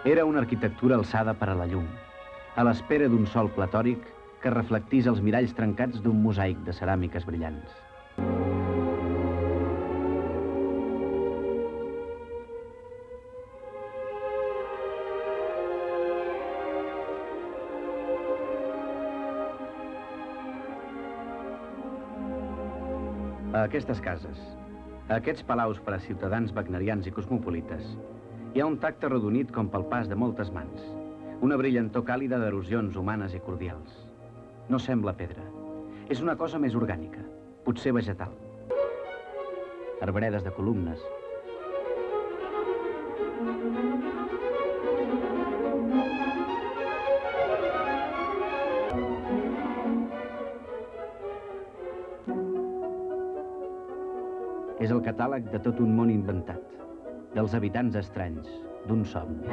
Era una arquitectura alçada per a la llum, a l'espera d'un sol platòric que reflectís els miralls trencats d'un mosaic de ceràmiques brillants. A aquestes cases, a aquests palaus per a ciutadans wagnerians i cosmopolites, hi ha un tacte arrodonit com pel pas de moltes mans, una brillantor càlida d'erosions humanes i cordials. No sembla pedra. És una cosa més orgànica, potser vegetal. Arbredes de columnes. És el catàleg de tot un món inventat, dels habitants estranys, d'un somni.